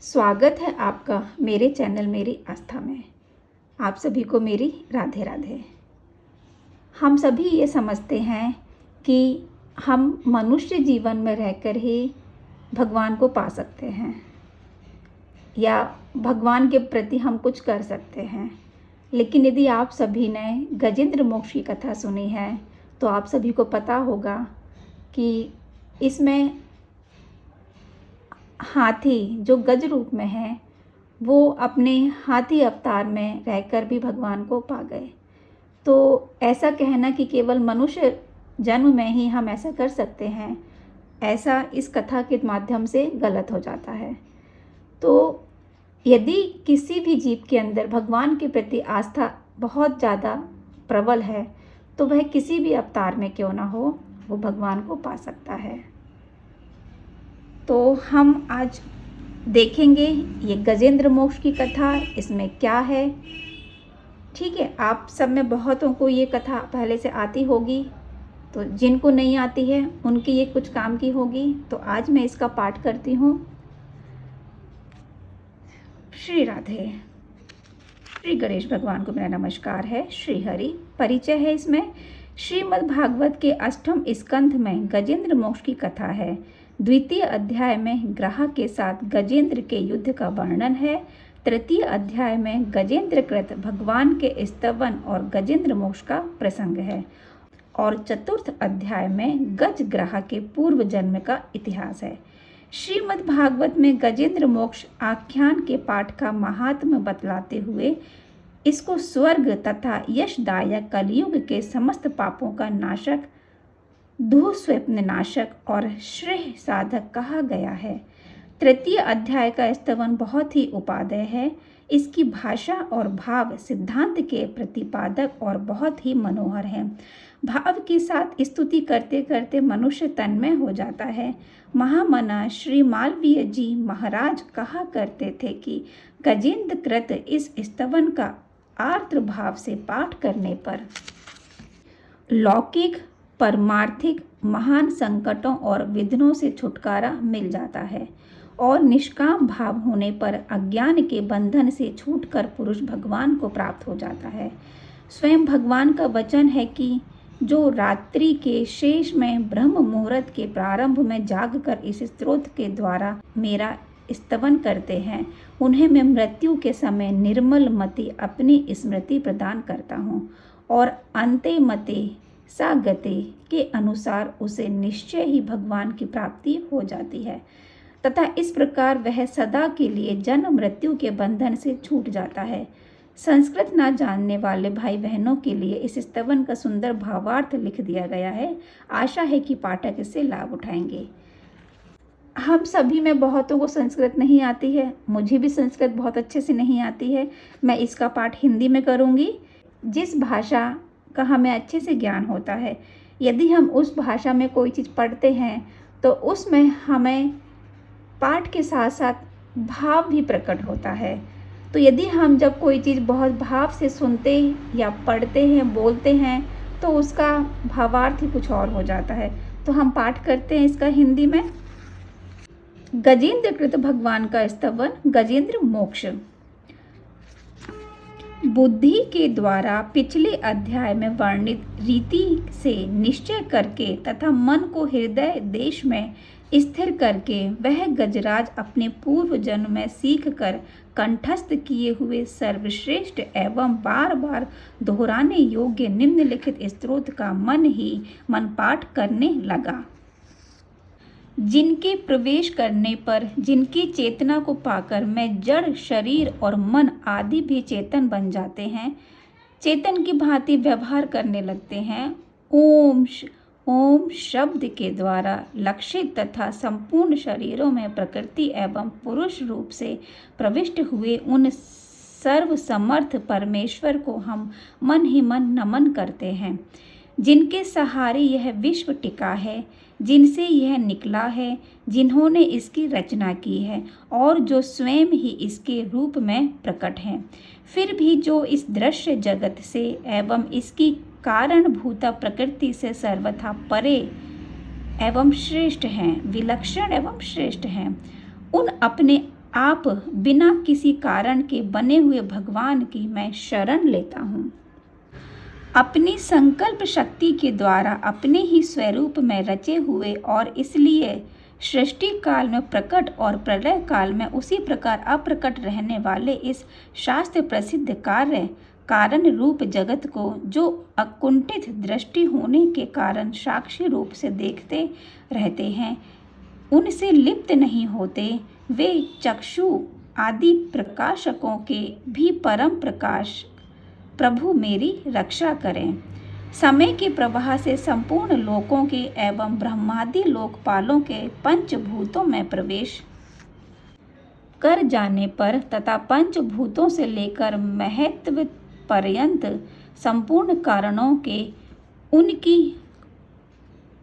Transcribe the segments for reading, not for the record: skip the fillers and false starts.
स्वागत है आपका मेरे चैनल मेरी आस्था में। आप सभी को मेरी राधे राधे। हम सभी ये समझते हैं कि हम मनुष्य जीवन में रहकर ही भगवान को पा सकते हैं या भगवान के प्रति हम कुछ कर सकते हैं। लेकिन यदि आप सभी ने गजेंद्र मोक्ष की कथा सुनी है तो आप सभी को पता होगा कि इसमें हाथी जो गज रूप में है वो अपने हाथी अवतार में रहकर भी भगवान को पा गए। तो ऐसा कहना कि केवल मनुष्य जन्म में ही हम ऐसा कर सकते हैं, ऐसा इस कथा के माध्यम से गलत हो जाता है। तो यदि किसी भी जीव के अंदर भगवान के प्रति आस्था बहुत ज़्यादा प्रबल है तो वह किसी भी अवतार में क्यों ना हो, वो भगवान को पा सकता है। तो हम आज देखेंगे ये गजेंद्र मोक्ष की कथा, इसमें क्या है। ठीक है, आप सब में बहुतों को ये कथा पहले से आती होगी, तो जिनको नहीं आती है उनकी ये कुछ काम की होगी। तो आज मैं इसका पाठ करती हूँ। श्री राधे। श्री गणेश भगवान को मेरा नमस्कार है। श्री हरि परिचय है इसमें। श्रीमद् भागवत के 8वें स्कंध में गजेंद्र मोक्ष की कथा है। द्वितीय अध्याय में ग्रह के साथ गजेंद्र के युद्ध का वर्णन है। तृतीय अध्याय में गजेंद्र कृत भगवान के स्तवन और गजेंद्र मोक्ष का प्रसंग है। और चतुर्थ अध्याय में गज ग्रह के पूर्व जन्म का इतिहास है। श्रीमद् भागवत में गजेंद्र मोक्ष आख्यान के पाठ का महात्म्य बतलाते हुए इसको स्वर्ग तथा यशदायक कलयुग के समस्त पापों का नाशक, दुःस्वप्न नाशक और श्रेय साधक कहा गया है। तृतीय अध्याय का स्तवन बहुत ही उपादेय है। इसकी भाषा और भाव सिद्धांत के प्रतिपादक और बहुत ही मनोहर है। भाव के साथ स्तुति करते करते मनुष्य तन्मय हो जाता है। महामना श्री मालवीय जी महाराज कहा करते थे कि गजेंद्र कृत इस स्तवन का आर्द्र भाव से पाठ करने पर लौकिक परमार्थिक महान संकटों और विघ्नों से छुटकारा मिल जाता है और निष्काम भाव होने पर अज्ञान के बंधन से छूटकर पुरुष भगवान को प्राप्त हो जाता है। स्वयं भगवान का वचन है कि जो रात्रि के शेष में ब्रह्म मुहूर्त के प्रारंभ में जागकर इस स्तोत्र के द्वारा मेरा स्तवन करते हैं, उन्हें मैं मृत्यु के समय निर्मल मति अपनी स्मृति प्रदान करता हूँ और अंते मते सागते के अनुसार उसे निश्चय ही भगवान की प्राप्ति हो जाती है तथा इस प्रकार वह सदा के लिए जन्म मृत्यु के बंधन से छूट जाता है। संस्कृत ना जानने वाले भाई बहनों के लिए इस स्तवन का सुंदर भावार्थ लिख दिया गया है। आशा है कि पाठक इससे लाभ उठाएंगे। हम सभी में बहुतों को संस्कृत नहीं आती है, मुझे भी संस्कृत बहुत अच्छे से नहीं आती है। मैं इसका पाठ हिंदी में करूँगी। जिस भाषा का हमें अच्छे से ज्ञान होता है, यदि हम उस भाषा में कोई चीज़ पढ़ते हैं तो उसमें हमें पाठ के साथ साथ भाव भी प्रकट होता है। तो यदि हम जब कोई चीज़ बहुत भाव से सुनते या पढ़ते हैं, बोलते हैं, तो उसका भावार्थ ही कुछ और हो जाता है। तो हम पाठ करते हैं इसका हिंदी में। गजेंद्र कृत भगवान का स्तवन गजेंद्र मोक्ष। बुद्धि के द्वारा पिछले अध्याय में वर्णित रीति से निश्चय करके तथा मन को हृदय देश में स्थिर करके वह गजराज अपने पूर्व जन्म में सीख कर कंठस्थ किए हुए सर्वश्रेष्ठ एवं बार बार दोहराने योग्य निम्नलिखित स्तोत्र का मन ही मन पाठ करने लगा। जिनके प्रवेश करने पर, जिनकी चेतना को पाकर मैं जड़ शरीर और मन आदि भी चेतन बन जाते हैं, चेतन की भांति व्यवहार करने लगते हैं। ओम शब्द के द्वारा लक्षित तथा संपूर्ण शरीरों में प्रकृति एवं पुरुष रूप से प्रविष्ट हुए उन सर्व समर्थ परमेश्वर को हम मन ही मन नमन करते हैं। जिनके सहारे यह विश्व टिका है, जिनसे यह निकला है, जिन्होंने इसकी रचना की है और जो स्वयं ही इसके रूप में प्रकट हैं, फिर भी जो इस दृश्य जगत से एवं इसकी कारणभूता प्रकृति से सर्वथा परे एवं श्रेष्ठ हैं, विलक्षण एवं श्रेष्ठ हैं, उन अपने आप बिना किसी कारण के बने हुए भगवान की मैं शरण लेता हूँ। अपनी संकल्प शक्ति के द्वारा अपने ही स्वरूप में रचे हुए और इसलिए सृष्टि काल में प्रकट और प्रलय काल में उसी प्रकार अप्रकट रहने वाले इस शास्त्र प्रसिद्ध कार्य कारण रूप जगत को जो अकुंठित दृष्टि होने के कारण साक्षी रूप से देखते रहते हैं, उनसे लिप्त नहीं होते, वे चक्षु आदि प्रकाशकों के भी परम प्रकाश प्रभु मेरी रक्षा करें। समय के प्रवाह से संपूर्ण लोकों के एवं ब्रह्मादि लोकपालों के पंचभूतों में प्रवेश कर जाने पर तथा पंचभूतों से लेकर महत्व पर्यंत संपूर्ण कारणों के उनकी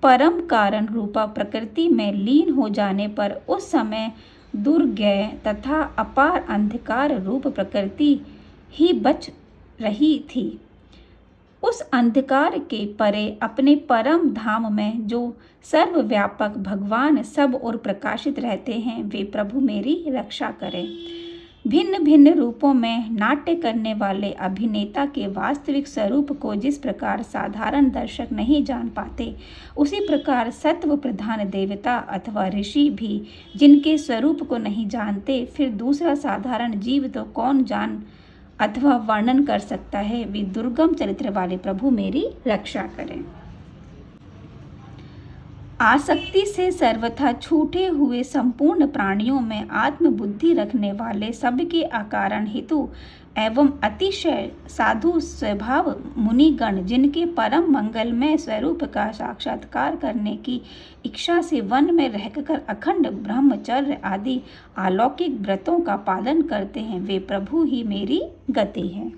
परम कारण रूपा प्रकृति में लीन हो जाने पर उस समय दुर्गय तथा अपार अंधकार रूप प्रकृति ही बच रही थी। उस अंधकार के परे अपने परम धाम में जो सर्वव्यापक भगवान सब ओर प्रकाशित रहते हैं, वे प्रभु मेरी रक्षा करें। भिन्न भिन्न रूपों में नाट्य करने वाले अभिनेता के वास्तविक स्वरूप को जिस प्रकार साधारण दर्शक नहीं जान पाते, उसी प्रकार सत्व प्रधान देवता अथवा ऋषि भी जिनके स्वरूप को नहीं जानते, फिर दूसरा साधारण जीव तो कौन जान अथवा वर्णन कर सकता है। वे दुर्गम चरित्र वाले प्रभु मेरी रक्षा करें। आसक्ति से सर्वथा छूटे हुए संपूर्ण प्राणियों में आत्मबुद्धि रखने वाले सबके अकारण हेतु एवं अतिशय साधु स्वभाव मुनिगण, जिनके परम मंगलमय स्वरूप का साक्षात्कार करने की इच्छा से वन में रहकर अखंड ब्रह्मचर्य आदि अलौकिक व्रतों का पालन करते हैं, वे प्रभु ही मेरी गति है।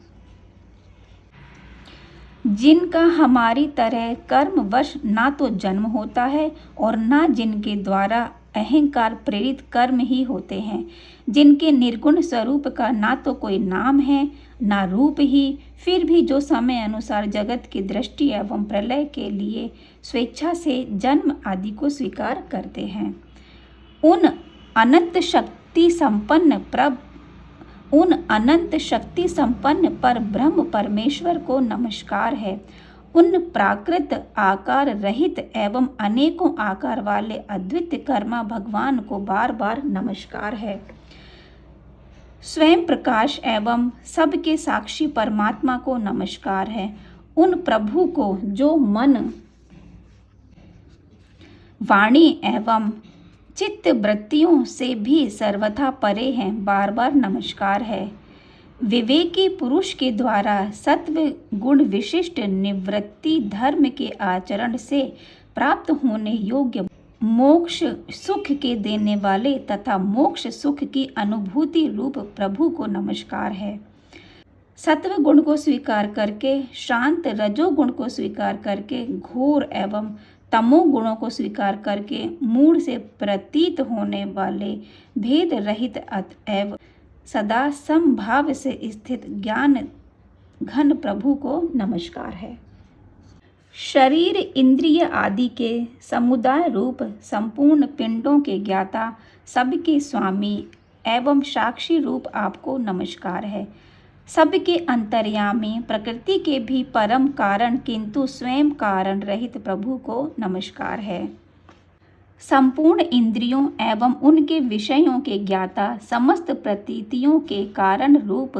जिनका हमारी तरह कर्मवश ना तो जन्म होता है और ना जिनके द्वारा अहंकार प्रेरित कर्म ही होते हैं, जिनके निर्गुण स्वरूप का ना तो कोई नाम है ना रूप ही, फिर भी जो समय अनुसार जगत की दृष्टि एवं प्रलय के लिए स्वेच्छा से जन्म आदि को स्वीकार करते हैं, उन अनंत शक्ति संपन्न पर ब्रह्म परमेश्वर को नमस्कार है। उन प्राकृत आकार रहित एवं अनेकों आकार वाले अद्वितीय कर्मा भगवान को बार बार नमस्कार है। स्वयं प्रकाश एवं सबके साक्षी परमात्मा को नमस्कार है। उन प्रभु को जो मन, वाणी एवं चित्त वृत्तियों से भी सर्वथा परे हैं, बार बार नमस्कार है। विवेकी पुरुष के द्वारा सत्व गुण विशिष्ट निवृत्ति धर्म के आचरण से प्राप्त होने योग्य मोक्ष सुख के देने वाले तथा मोक्ष सुख की अनुभूति रूप प्रभु को नमस्कार है। सत्व गुण को स्वीकार करके, शांत रजोगुण को स्वीकार करके, घोर एवं तमो गुणों को स्वीकार करके, मूढ़ से प्रतीत होने वाले भेद रहित अतएव सदा समभाव से स्थित ज्ञान घन प्रभु को नमस्कार है। शरीर इंद्रिय आदि के समुदाय रूप संपूर्ण पिंडों के ज्ञाता, सबके स्वामी एवं साक्षी रूप आपको नमस्कार है। सबके अंतर्यामी, प्रकृति के भी परम कारण किंतु स्वयं कारण रहित प्रभु को नमस्कार है। संपूर्ण इंद्रियों एवं उनके विषयों के ज्ञाता, समस्त प्रतीतियों के कारण रूप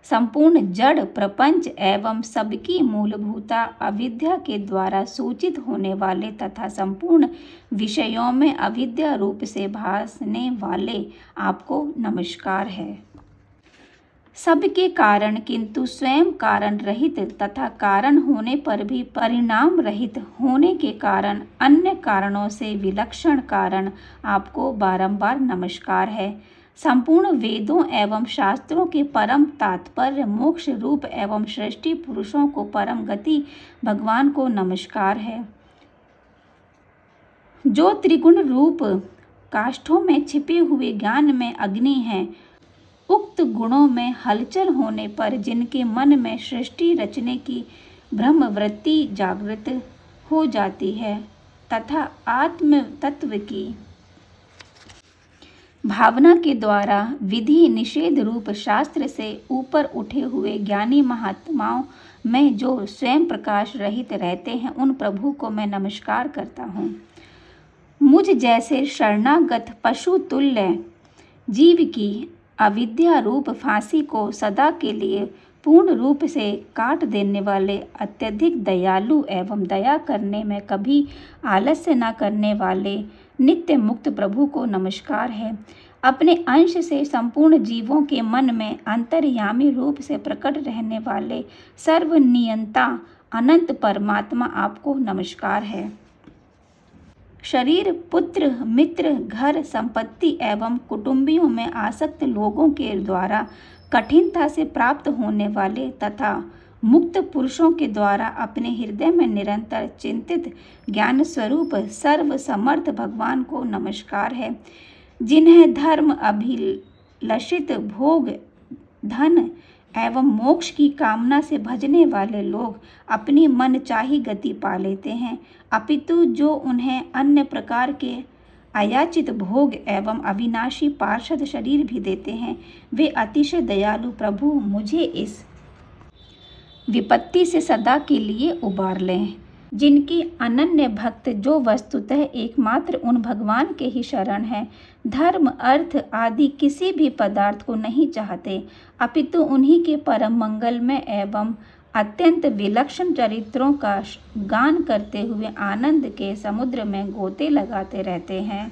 संपूर्ण जड़ प्रपंच एवं सबकी मूलभूता अविद्या के द्वारा सूचित होने वाले तथा संपूर्ण विषयों में अविद्या रूप से भासने वाले आपको नमस्कार है। सबके कारण किंतु स्वयं कारण रहित तथा कारण होने पर भी परिणाम रहित होने के कारण अन्य कारणों से विलक्षण कारण आपको बारंबार नमस्कार है। संपूर्ण वेदों एवं शास्त्रों के परम तात्पर्य मोक्ष रूप एवं सृष्टि पुरुषों को परम गति भगवान को नमस्कार है। जो त्रिगुण रूप काष्ठों में छिपे हुए ज्ञान में अग्नि हैं, उक्त गुणों में हलचल होने पर जिनके मन में सृष्टि रचने की ब्रह्मवृत्ति जागृत हो जाती है तथा आत्म तत्व की भावना के द्वारा विधि निषेध रूप शास्त्र से ऊपर उठे हुए ज्ञानी महात्माओं में जो स्वयं प्रकाश रहित रहते हैं, उन प्रभु को मैं नमस्कार करता हूँ। मुझ जैसे शरणागत पशु तुल्य जीव की अविद्या रूप फांसी को सदा के लिए पूर्ण रूप से काट देने वाले अत्यधिक दयालु एवं दया करने में कभी आलस्य न करने वाले नित्य मुक्त प्रभु को नमस्कार है। अपने अंश से संपूर्ण जीवों के मन में अंतर्यामी रूप से प्रकट रहने वाले सर्वनियंता अनंत परमात्मा आपको नमस्कार है। शरीर, पुत्र, मित्र, घर, संपत्ति एवं कुटुंबियों में आसक्त लोगों के द्वारा कठिनता से प्राप्त होने वाले तथा मुक्त पुरुषों के द्वारा अपने हृदय में निरंतर चिंतित ज्ञान स्वरूप सर्व समर्थ भगवान को नमस्कार है। जिन्हें धर्म, अभिलषित भोग, धन एवं मोक्ष की कामना से भजने वाले लोग अपनी मन चाही गति पा लेते हैं, अपितु जो उन्हें अन्य प्रकार के अयाचित भोग एवं अविनाशी पार्षद शरीर भी देते हैं, वे अतिशय दयालु प्रभु मुझे इस विपत्ति से सदा के लिए उबार लें। जिनकी अनन्य भक्त जो वस्तुतः एकमात्र उन भगवान के ही शरण है, धर्म, अर्थ आदि किसी भी पदार्थ को नहीं चाहते, अपितु उन्हीं के परम मंगलमय एवं अत्यंत विलक्षण चरित्रों का गान करते हुए आनंद के समुद्र में गोते लगाते रहते हैं।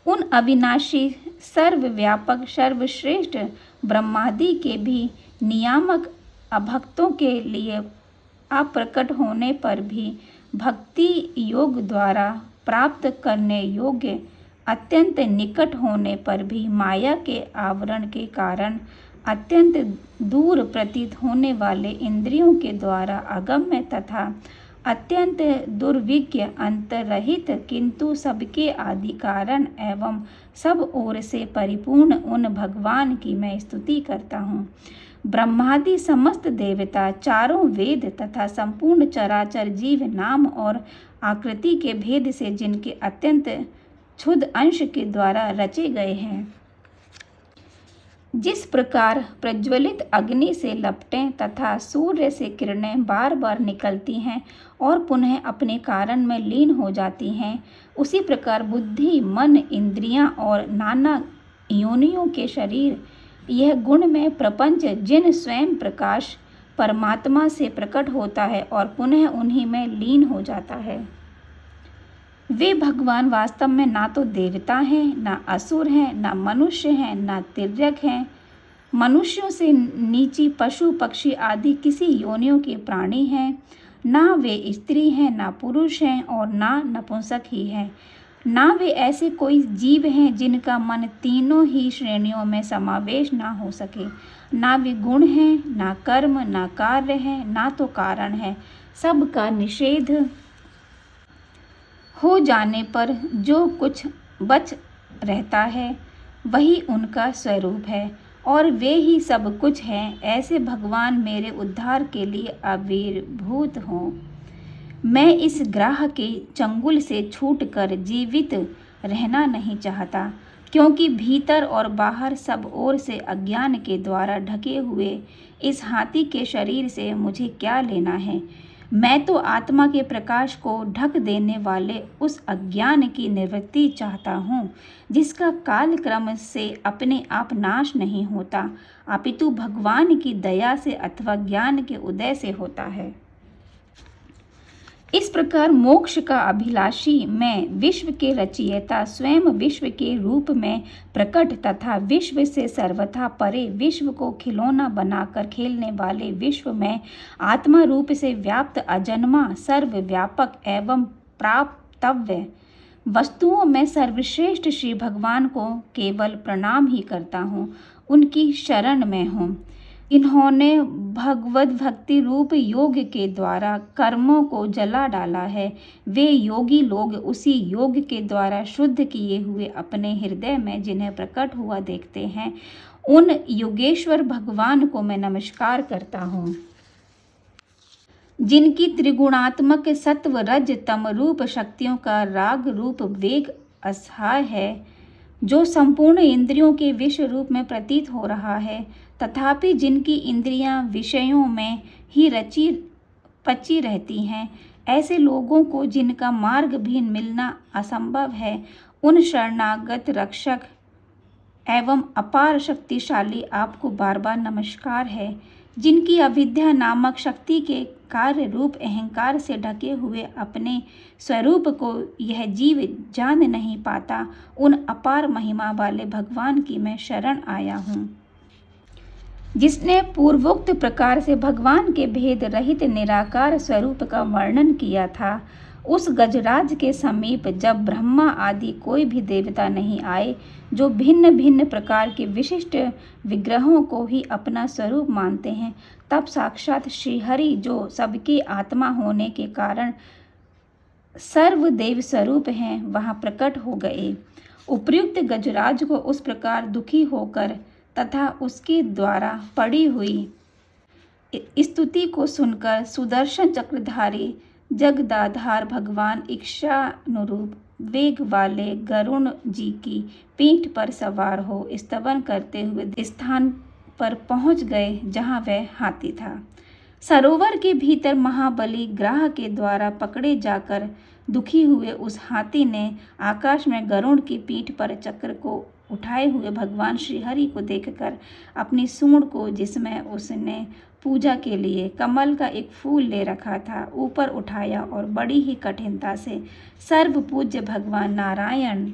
उन अविनाशी, सर्वव्यापक, सर्वश्रेष्ठ ब्रह्मादि के भी नियामक अभक्तों के लिए अप्रकट होने पर भी भक्ति योग द्वारा प्राप्त करने योग्य, अत्यंत निकट होने पर भी माया के आवरण के कारण अत्यंत दूर प्रतीत होने वाले इंद्रियों के द्वारा अगम्य तथा अत्यंत दुर्विज्ञ, अंतरहित किंतु सबके आदि कारण एवं सब ओर से परिपूर्ण उन भगवान की मैं स्तुति करता हूँ। ब्रह्मादि समस्त देवता, चारों वेद तथा संपूर्ण चराचर जीव नाम और आकृति के भेद से जिनके अत्यंत क्षुद्र अंश के द्वारा रचे गए हैं, जिस प्रकार प्रज्वलित अग्नि से लपटें तथा सूर्य से किरणें बार बार निकलती हैं और पुनः अपने कारण में लीन हो जाती हैं, उसी प्रकार बुद्धि, मन, इंद्रियां और नाना योनियों के शरीर, यह गुण में प्रपंच जिन स्वयं प्रकाश परमात्मा से प्रकट होता है और पुनः उन्हीं में लीन हो जाता है, वे भगवान वास्तव में ना तो देवता हैं, ना असुर हैं, ना मनुष्य हैं, ना तिर्यक हैं, मनुष्यों से नीची पशु पक्षी आदि किसी योनियों के प्राणी हैं, ना वे स्त्री हैं, ना पुरुष हैं और ना नपुंसक ही हैं, ना वे ऐसे कोई जीव हैं जिनका मन तीनों ही श्रेणियों में समावेश ना हो सके, ना वे गुण हैं, ना कर्म, ना कार्य है, ना तो कारण है। सब का निषेध हो जाने पर जो कुछ बच रहता है वही उनका स्वरूप है और वे ही सब कुछ हैं। ऐसे भगवान मेरे उद्धार के लिए आविर्भूत हों। मैं इस ग्राह के चंगुल से छूटकर जीवित रहना नहीं चाहता, क्योंकि भीतर और बाहर सब ओर से अज्ञान के द्वारा ढके हुए इस हाथी के शरीर से मुझे क्या लेना है। मैं तो आत्मा के प्रकाश को ढक देने वाले उस अज्ञान की निवृत्ति चाहता हूँ, जिसका काल क्रम से अपने आप नाश नहीं होता, अपितु भगवान की दया से अथवा ज्ञान के उदय से होता है। इस प्रकार मोक्ष का अभिलाषी मैं, विश्व के रचयिता, स्वयं विश्व के रूप में प्रकट तथा विश्व से सर्वथा परे, विश्व को खिलौना बनाकर खेलने वाले विश्व में आत्मा रूप से व्याप्त अजन्मा, सर्वव्यापक एवं प्राप्तव्य वस्तुओं में सर्वश्रेष्ठ श्री भगवान को केवल प्रणाम ही करता हूँ, उनकी शरण में हूँ। इन्होंने भगवत भक्ति रूप योग के द्वारा कर्मों को जला डाला है। वे योगी लोग उसी योग के द्वारा शुद्ध किए हुए अपने हृदय में जिन्हें प्रकट हुआ देखते हैं, उन योगेश्वर भगवान को मैं नमस्कार करता हूँ। जिनकी त्रिगुणात्मक सत्व रज तम रूप शक्तियों का राग रूप वेग असहाय है, जो संपूर्ण इंद्रियों के विषय रूप में प्रतीत हो रहा है, तथापि जिनकी इंद्रियां विषयों में ही रची पची रहती हैं, ऐसे लोगों को जिनका मार्ग भी मिलना असंभव है, उन शरणागत रक्षक एवं अपार शक्तिशाली आपको बार बार नमस्कार है, जिनकी अविद्या नामक शक्ति के कार्य रूप अहंकार से ढके हुए अपने स्वरूप को यह जीव जान नहीं पाता। उन अपार महिमा वाले भगवान की मैं शरण आया हूँ, जिसने पूर्वोक्त प्रकार से भगवान के भेद रहित निराकार स्वरूप का वर्णन किया था। उस गजराज के समीप जब ब्रह्मा आदि कोई भी देवता नहीं आए, जो भिन्न भिन्न प्रकार के विशिष्ट विग्रहों को ही अपना स्वरूप मानते हैं, तब साक्षात श्रीहरि, जो सबके आत्मा होने के कारण सर्वदेव स्वरूप हैं, वहाँ प्रकट हो गए। उपर्युक्त गजराज को उस प्रकार दुखी होकर तथा उसके द्वारा पड़ी हुई स्तुति को सुनकर सुदर्शन चक्रधारी जगदाधार भगवान इच्छानुरूप वेग वाले गरुण जी की पीठ पर सवार हो स्तवन करते हुए स्थान पर पहुंच गए जहां वह हाथी था। सरोवर के भीतर महाबली ग्राह के द्वारा पकड़े जाकर दुखी हुए उस हाथी ने आकाश में गरुड़ की पीठ पर चक्र को उठाए हुए भगवान श्रीहरि को देखकर अपनी सूंड को, जिसमें उसने पूजा के लिए कमल का एक फूल ले रखा था, ऊपर उठाया और बड़ी ही कठिनता से सर्व पूज्य भगवान नारायण,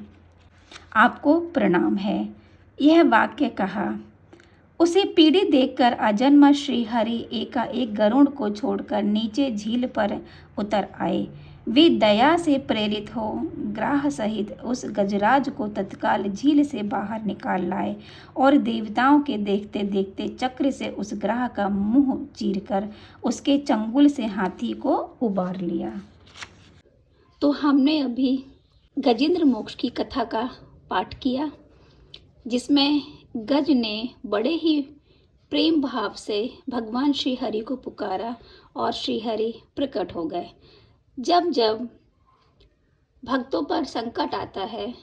आपको प्रणाम है, यह वाक्य कहा। उसे पीड़ित देखकर अजन्मा श्रीहरि एकाएक गरुड़ को छोड़कर नीचे झील पर उतर आए। वे दया से प्रेरित हो ग्राह सहित उस गजराज को तत्काल झील से बाहर निकाल लाए और देवताओं के देखते देखते चक्र से उस ग्राह का मुंह चीरकर उसके चंगुल से हाथी को उबार लिया। तो हमने अभी गजेंद्र मोक्ष की कथा का पाठ किया, जिसमें गज ने बड़े ही प्रेम भाव से भगवान श्रीहरि को पुकारा और श्रीहरि प्रकट हो गए। जब जब भक्तों पर संकट आता है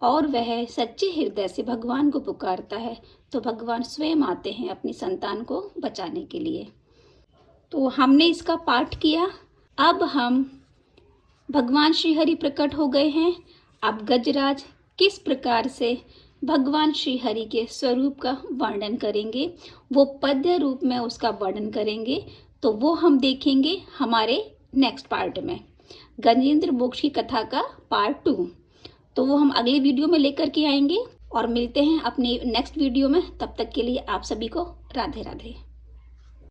और वह सच्चे हृदय से भगवान को पुकारता है, तो भगवान स्वयं आते हैं अपनी संतान को बचाने के लिए। तो हमने इसका पाठ किया। अब हम भगवान श्रीहरि प्रकट हो गए हैं। अब गजराज किस प्रकार से भगवान श्रीहरि के स्वरूप का वर्णन करेंगे, वो पद्य रूप में उसका वर्णन करेंगे, तो वो हम देखेंगे हमारे नेक्स्ट पार्ट में, गजेंद्र मोक्ष की कथा का पार्ट 2। तो वो हम अगले वीडियो में लेकर के आएंगे और मिलते हैं अपने नेक्स्ट वीडियो में। तब तक के लिए आप सभी को राधे राधे।